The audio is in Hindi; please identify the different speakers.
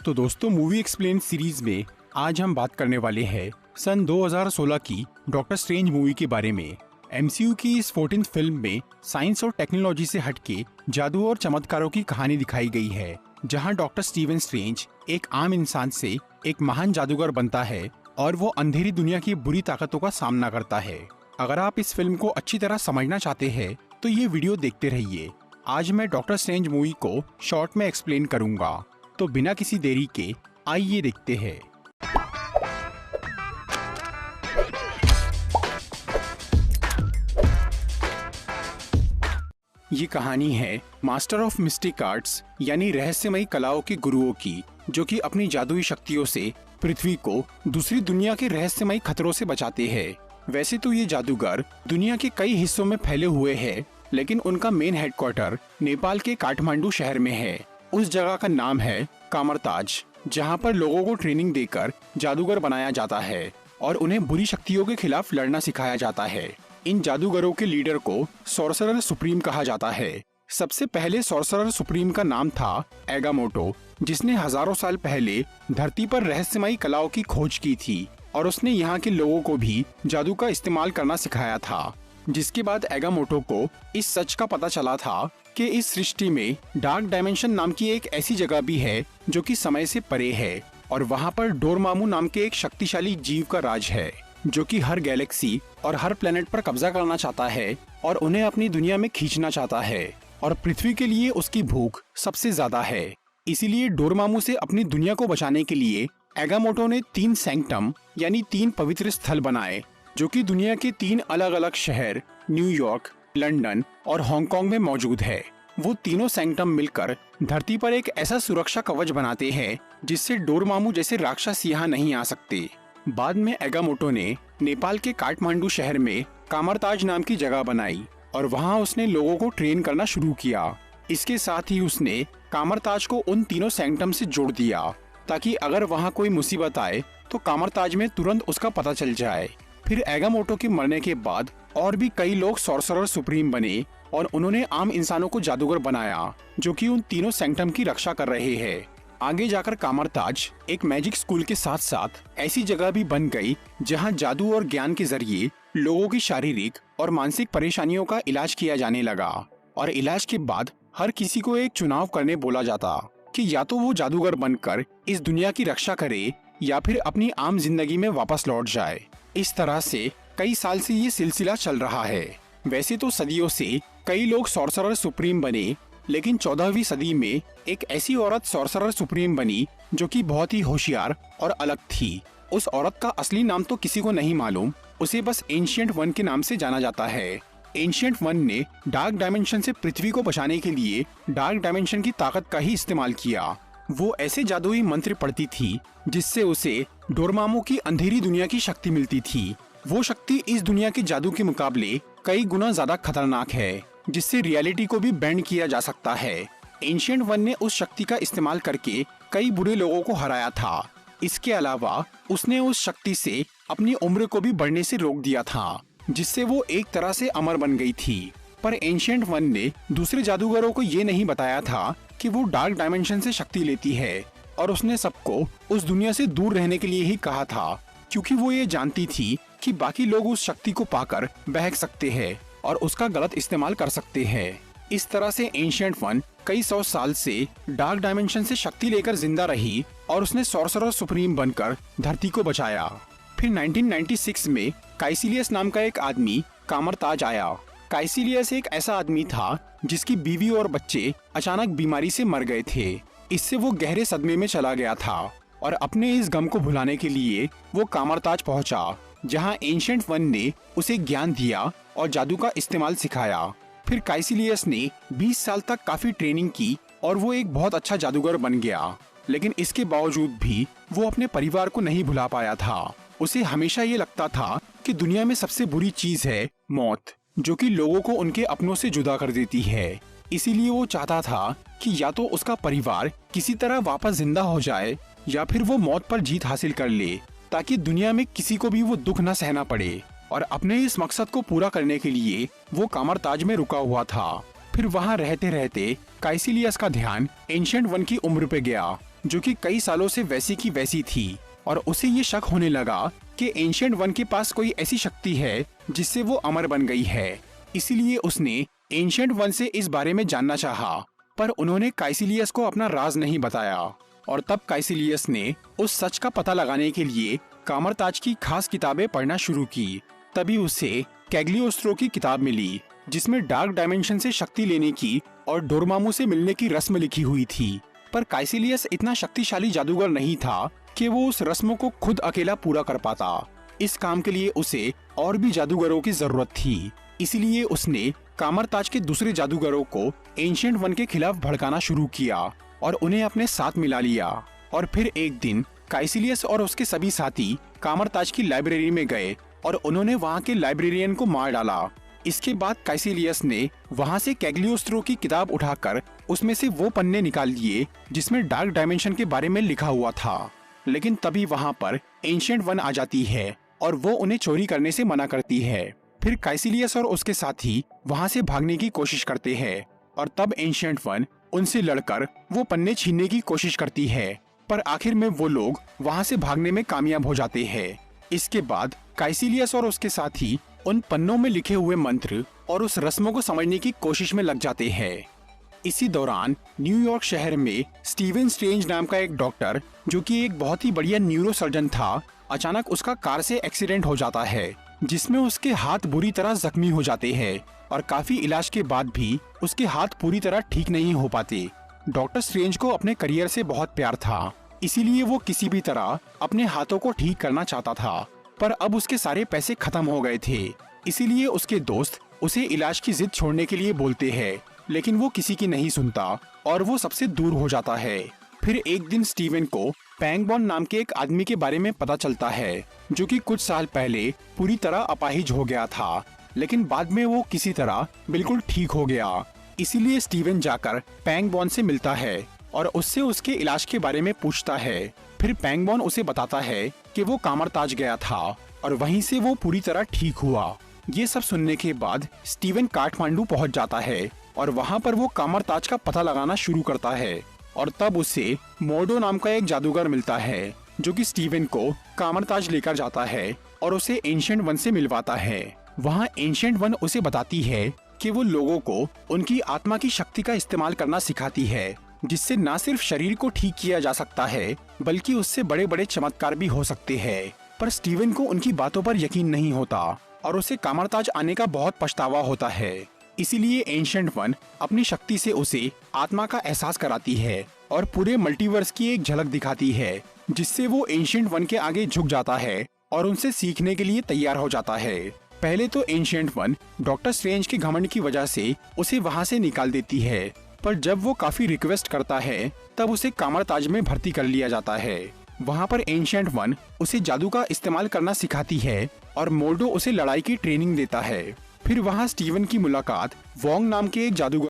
Speaker 1: तो दोस्तों मूवी एक्सप्लेन सीरीज में आज हम बात करने वाले हैं सन 2016 की डॉक्टर स्ट्रेंज मूवी के बारे में। एमसीयू की इस 14th फिल्म में साइंस और टेक्नोलॉजी से हटके जादू और चमत्कारों की कहानी दिखाई गई है, जहां डॉक्टर स्टीवन स्ट्रेंज एक आम इंसान से एक महान जादूगर बनता है और वो अंधेरी दुनिया की बुरी ताकतों का सामना करता है। अगर आप इस फिल्म को अच्छी तरह समझना चाहते हैं तो ये वीडियो देखते रहिए। आज मैं डॉक्टर स्ट्रेंज मूवी को शॉर्ट में एक्सप्लेन करूंगा, तो बिना किसी देरी के आइए देखते हैं। ये कहानी है मास्टर ऑफ मिस्टिक आर्ट्स यानी रहस्यमयी कलाओं के गुरुओं की, जो कि अपनी जादुई शक्तियों से पृथ्वी को दूसरी दुनिया के रहस्यमयी खतरों से बचाते हैं। वैसे तो ये जादूगर दुनिया के कई हिस्सों में फैले हुए हैं, लेकिन उनका मेन हेडक्वार्टर नेपाल के काठमांडू शहर में है। उस जगह का नाम है कामरताज, जहां पर लोगों को ट्रेनिंग देकर जादूगर बनाया जाता है और उन्हें बुरी शक्तियों के खिलाफ लड़ना सिखाया जाता है। इन जादूगरों के लीडर को सॉर्सरर सुप्रीम कहा जाता है। सबसे पहले सॉर्सरर सुप्रीम का नाम था एगामोटो, जिसने हजारों साल पहले धरती पर रहस्यमयी कलाओं की खोज की थी और उसने यहाँ के लोगों को भी जादू का इस्तेमाल करना सिखाया था। जिसके बाद एगामोटो को इस सच का पता चला था कि इस सृष्टि में डार्क डायमेंशन नाम की एक ऐसी जगह भी है जो कि समय से परे है, और वहाँ पर डोरमामू नाम के एक शक्तिशाली जीव का राज है, जो कि हर गैलेक्सी और हर प्लेनेट पर कब्जा करना चाहता है और उन्हें अपनी दुनिया में खींचना चाहता है, और पृथ्वी के लिए उसकी भूख सबसे ज्यादा है। इसीलिए डोरमामू से अपनी दुनिया को बचाने के लिए एगामोटो ने 3 सैंक्टम यानी 3 पवित्र स्थल बनाए, जो कि दुनिया के 3 अलग अलग शहर न्यूयॉर्क, लंदन और हांगकांग में मौजूद है। वो तीनों सैंक्टम मिलकर धरती पर एक ऐसा सुरक्षा कवच बनाते हैं जिससे डोरमामू जैसे राक्षस यहाँ नहीं आ सकते। बाद में एगामोटो ने नेपाल के काठमांडू शहर में कामरताज नाम की जगह बनाई और वहाँ उसने लोगों को ट्रेन करना शुरू किया। इसके साथ ही उसने कामरताज को उन तीनों सैंक्टम से जोड़ दिया, ताकि अगर वहाँ कोई मुसीबत आए तो कामरताज में तुरंत उसका पता चल जाए। फिर एगामोटो के मरने के बाद और भी कई लोग सॉर्सरर सुप्रीम बने और उन्होंने आम इंसानों को जादूगर बनाया, जो कि उन तीनों सैंक्टम की रक्षा कर रहे हैं। आगे जाकर कामरताज एक मैजिक स्कूल के साथ साथ ऐसी जगह भी बन गई जहां जादू और ज्ञान के जरिए लोगों की शारीरिक और मानसिक परेशानियों का इलाज किया जाने लगा। और इलाज के बाद हर किसी को एक चुनाव करने बोला जाता कि या तो वो जादूगर बनकर इस दुनिया की रक्षा करे या फिर अपनी आम जिंदगी में वापस लौट जाए। इस तरह से कई साल से ये सिलसिला चल रहा है। वैसे तो सदियों से कई लोग सॉर्सरर सुप्रीम बने, लेकिन 14वीं सदी में एक ऐसी औरत सॉर्सरर सुप्रीम बनी जो कि बहुत ही होशियार और अलग थी। उस औरत का असली नाम तो किसी को नहीं मालूम, उसे बस एंशिएंट वन के नाम से जाना जाता है। एंशिएंट वन ने डार्क डायमेंशन से पृथ्वी को बचाने के लिए डार्क डायमेंशन की ताकत का ही इस्तेमाल किया। वो ऐसे जादुई मंत्र पढ़ती थी जिससे उसे डोरमामू की अंधेरी दुनिया की शक्ति मिलती थी। वो शक्ति इस दुनिया के जादू के मुकाबले कई गुना ज्यादा खतरनाक है, जिससे रियलिटी को भी बैंड किया जा सकता है। एंशिएंट वन ने उस शक्ति का इस्तेमाल करके कई बुरे लोगों को हराया था। इसके अलावा उसने उस शक्ति से अपनी उम्र को भी बढ़ने से रोक दिया था, जिससे वो एक तरह से अमर बन गई थी। पर एंशिएंट वन ने दूसरे जादूगरों को ये नहीं बताया था कि वो डार्क डायमेंशन से शक्ति लेती है, और उसने सबको उस दुनिया से दूर रहने के लिए ही कहा था, क्योंकि वो ये जानती थी कि बाकी लोग उस शक्ति को पाकर बहक सकते हैं और उसका गलत इस्तेमाल कर सकते हैं। इस तरह से एंशिएंट वन कई 100 साल से डार्क डायमेंशन से शक्ति लेकर जिंदा रही और उसने सॉर्सरर सुप्रीम बनकर धरती को बचाया। फिर 1996 में काइसिलियस नाम का एक आदमी कामरताज आया। काइसिलियस एक ऐसा आदमी था जिसकी बीवी और बच्चे अचानक बीमारी से मर गए थे। इससे वो गहरे सदमे में चला गया था और अपने इस गम को भुलाने के लिए वो कामरताज पहुंचा, जहां एंशिएंट वन ने उसे ज्ञान दिया और जादू का इस्तेमाल सिखाया। फिर काइसिलियस ने 20 साल तक काफी ट्रेनिंग की और वो एक बहुत अच्छा जादूगर बन गया, लेकिन इसके बावजूद भी वो अपने परिवार को नहीं भुला पाया था। उसे हमेशा ये लगता था कि दुनिया में सबसे बुरी चीज है मौत, जो कि लोगों को उनके अपनों से जुदा कर देती है। इसीलिए वो चाहता था कि या तो उसका परिवार किसी तरह वापस जिंदा हो जाए या फिर वो मौत पर जीत हासिल कर ले, ताकि दुनिया में किसी को भी वो दुख न सहना पड़े। और अपने इस मकसद को पूरा करने के लिए वो कामरताज में रुका हुआ था। फिर वहाँ रहते रहते काइसिलियस का ध्यान एंशिएंट वन की उम्र पे गया जो कि कई सालों से वैसी की वैसी थी और उसे ये शक होने लगा कि एंशिएंट वन के पास कोई ऐसी शक्ति है जिससे वो अमर बन गई है। इसीलिए उसने एंशिएंट वन से इस बारे में जानना चाहा, पर उन्होंने काइसिलियस को अपना राज नहीं बताया। और तब काइसिलियस ने उस सच का पता लगाने के लिए कामरताज की खास किताबें पढ़ना शुरू की। तभी उसे कैग्लियोस्ट्रो की किताब मिली, जिसमें डार्क डायमेंशन से शक्ति लेने की और डोरमामू से मिलने की रस्म लिखी हुई थी। पर काइसिलियस इतना शक्तिशाली जादूगर नहीं था कि वो उस रस्म को खुद अकेला पूरा कर पाता। इस काम के लिए उसे और भी जादूगरों की जरूरत थी। इसीलिए उसने कामरताज के दूसरे जादूगरों को एंशिएंट वन के खिलाफ भड़काना शुरू किया और उन्हें अपने साथ मिला लिया। और फिर एक दिन काइसिलियस और उसके सभी साथी कामरताज की लाइब्रेरी में गए और उन्होंने वहाँ के लाइब्रेरियन को मार डाला। इसके बाद काइसिलियस ने वहाँ से कैग्लियोस्ट्रो की किताब उठाकर उसमें से वो पन्ने निकाल दिए जिसमें डार्क डायमेंशन के बारे में लिखा हुआ था। लेकिन तभी वहाँ पर एंशिएंट वन आ जाती है और वो उन्हें चोरी करने से मना करती है। फिर काइसिलियस और उसके साथी वहाँ से भागने की कोशिश करते हैं और तब एंशिएंट वन उनसे लड़कर वो पन्ने छीनने की कोशिश करती है, पर आखिर में वो लोग वहाँ से भागने में कामयाब हो जाते हैं। इसके बाद काइसिलियस और उसके साथी उन पन्नों में लिखे हुए मंत्र और उस रस्मों को समझने की कोशिश में लग जाते हैं। इसी दौरान न्यूयॉर्क शहर में स्टीवन स्ट्रेंज नाम का एक डॉक्टर, जो कि एक बहुत ही बढ़िया न्यूरोसर्जन था, अचानक उसका कार से एक्सीडेंट हो जाता है, जिसमें उसके हाथ बुरी तरह जख्मी हो जाते हैं और काफी इलाज के बाद भी उसके हाथ पूरी तरह ठीक नहीं हो पाते। डॉक्टर स्ट्रेंज को अपने करियर से बहुत प्यार था, इसीलिए वो किसी भी तरह अपने हाथों को ठीक करना चाहता था, पर अब उसके सारे पैसे खत्म हो गए थे। इसीलिए उसके दोस्त उसे इलाज की जिद छोड़ने के लिए बोलते हैं, लेकिन वो किसी की नहीं सुनता और वो सबसे दूर हो जाता है। फिर एक दिन स्टीवन को पैंगबॉन नाम के एक आदमी के बारे में पता चलता है, जो कि कुछ साल पहले पूरी तरह अपाहिज हो गया था, लेकिन बाद में वो किसी तरह बिल्कुल ठीक हो गया। इसीलिए स्टीवन जाकर पैंगबॉन से मिलता है और उससे उसके इलाज के बारे में पूछता है। फिर पैंगबॉन उसे बताता है कि वो कामरताज गया था और वहीं से वो पूरी तरह ठीक हुआ। ये सब सुनने के बाद स्टीवन काठमांडू पहुंच जाता है और वहां पर वो कामरताज का पता लगाना शुरू करता है। और तब उसे मोर्डो नाम का एक जादूगर मिलता है, जो कि स्टीवन को कामरताज लेकर जाता है और उसे एंशिएंट वन से मिलवाता है। वहाँ एंशिएंट वन उसे बताती है कि वो लोगों को उनकी आत्मा की शक्ति का इस्तेमाल करना सिखाती है, जिससे न सिर्फ शरीर को ठीक किया जा सकता है बल्कि उससे बड़े बड़े चमत्कार भी हो सकते हैं। पर स्टीवन को उनकी बातों पर यकीन नहीं होता और उसे कामरताज आने का बहुत पछतावा होता है। इसीलिए एंशिएंट वन अपनी शक्ति से उसे आत्मा का एहसास कराती है और पूरे मल्टीवर्स की एक झलक दिखाती है, जिससे वो एंशिएंट वन के आगे झुक जाता है और उनसे सीखने के लिए तैयार हो जाता है। पहले तो एंशिएंट वन डॉक्टर स्ट्रेंज के घमंड की वजह से उसे वहाँ से निकाल देती है, पर जब वो काफी रिक्वेस्ट करता है तब उसे कामरताज में भर्ती कर लिया जाता है। वहाँ पर एंशिएंट वन उसे जादू का इस्तेमाल करना सिखाती है और मोर्डो उसे लड़ाई की ट्रेनिंग देता है। फिर वहाँ स्टीवन की मुलाकात वोंग नाम के एक जादूगर